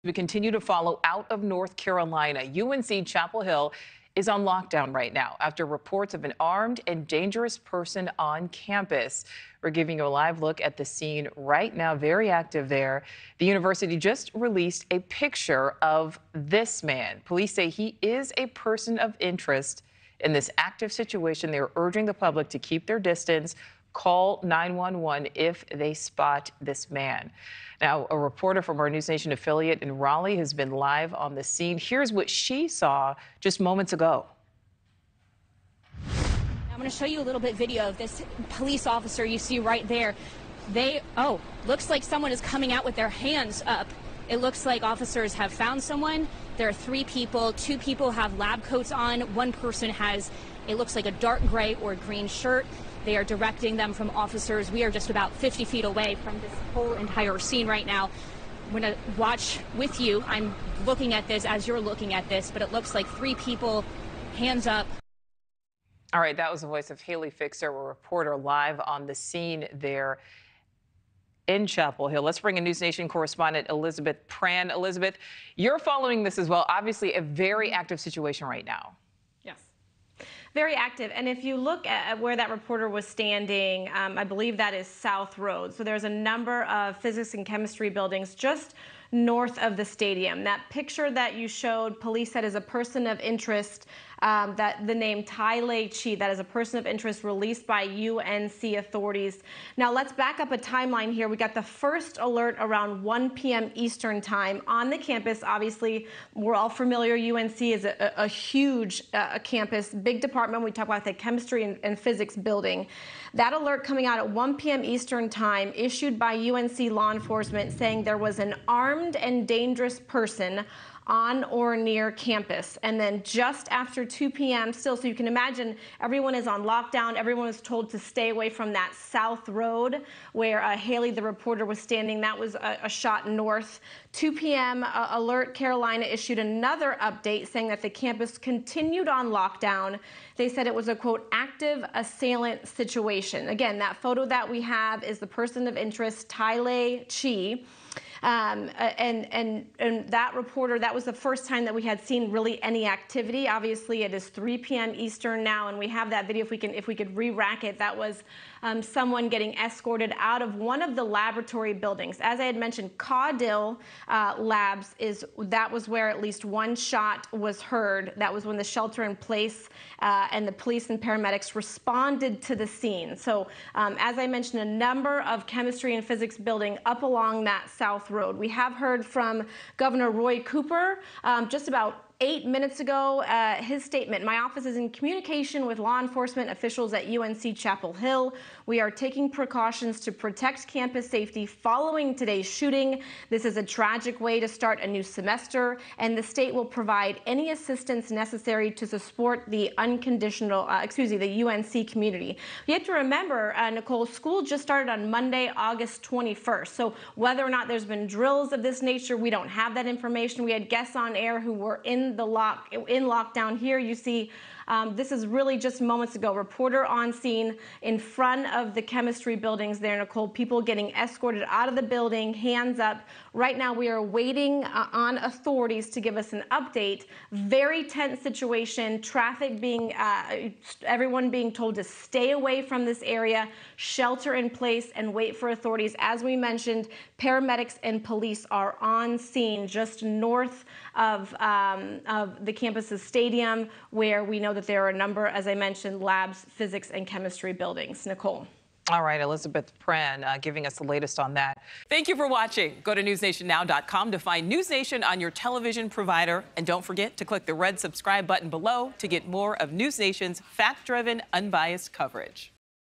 We continue to follow out of North Carolina. UNC Chapel Hill is on lockdown right now after reports of an armed and dangerous person on campus. We're giving you a live look at the scene right now. Very active there. The university just released a picture of this man. Police say he is a person of interest in this active situation. They're urging the public to keep their distance. Call 911 if they spot this man. Now, a reporter from our News Nation affiliate in Raleigh has been live on the scene. Here's what she saw just moments ago. I'm going to show you a little bit video of this police officer you see right there. Looks like someone is coming out with their hands up. It looks like officers have found someone. There are 3 people. 2 people have lab coats on. 1 person has, it looks like a dark gray or green shirt. They are directing them from officers. We are just about 50 feet away from this whole entire scene right now. I'm going to watch with you. I'm looking at this as you're looking at this, but it looks like 3 people, hands up. All right, that was the voice of Haley Fixer, a reporter live on the scene there in Chapel Hill. Let's bring in News Nation correspondent Elizabeth Pran. Elizabeth, you're following this as well. Obviously, a very active situation right now. Yes. Very active. And if you look at where that reporter was standing, I believe that is South Road. So there's a number of physics and chemistry buildings just north of the stadium. That picture that you showed, police said is a person of interest, that the name Ty-Lei Chi, that is a person of interest released by UNC authorities. Now let's back up a timeline here. We got the first alert around 1 p.m. Eastern time on the campus. Obviously, we're all familiar. UNC is a huge campus, big department. We talk about the chemistry and physics building. That alert coming out at 1 p.m. Eastern time issued by UNC law enforcement saying there was an armed and dangerous person on or near campus. And then just after 2 p.m. still, so you can imagine everyone is on lockdown. Everyone was told to stay away from that South Road where Haley, the reporter, was standing. That was a shot north. 2 p.m. Alert Carolina issued another update saying that the campus continued on lockdown. They said it was a, quote, active assailant situation. Again, that photo that we have is the person of interest, Ty-Lei Chi. And that reporter, that was the first time that we had seen really any activity. Obviously, it is 3 p.m. Eastern now, and we have that video. If we could re-rack it, that was someone getting escorted out of one of the laboratory buildings. As I had mentioned, Caudill Labs that was where at least 1 shot was heard. That was when the shelter in place and the police and paramedics responded to the scene. So as I mentioned, a number of chemistry and physics building up along that South Road. We have heard from Governor Roy Cooper just about 8 minutes ago, his statement: my office is in communication with law enforcement officials at UNC Chapel Hill. We are taking precautions to protect campus safety following today's shooting. This is a tragic way to start a new semester, and the state will provide any assistance necessary to support the the UNC community. You have to remember, Nicole, school just started on Monday, August 21st. So whether or not there's been drills of this nature, we don't have that information. We had guests on air who were in lockdown. Here you see this is really just moments ago. Reporter on scene in front of the chemistry buildings there, Nicole. People getting escorted out of the building, hands up. Right now we are waiting on authorities to give us an update. Very tense situation. Traffic being, everyone being told to stay away from this area, shelter in place, and wait for authorities. As we mentioned, paramedics and police are on scene just north of the campus's stadium, where we know that there are a number, as I mentioned, labs, physics, and chemistry buildings. Nicole. All right, Elizabeth Pran giving us the latest on that. Thank you for watching. Go to newsnationnow.com to find News Nation on your television provider. And don't forget to click the red subscribe button below to get more of News Nation's fact-driven, unbiased coverage.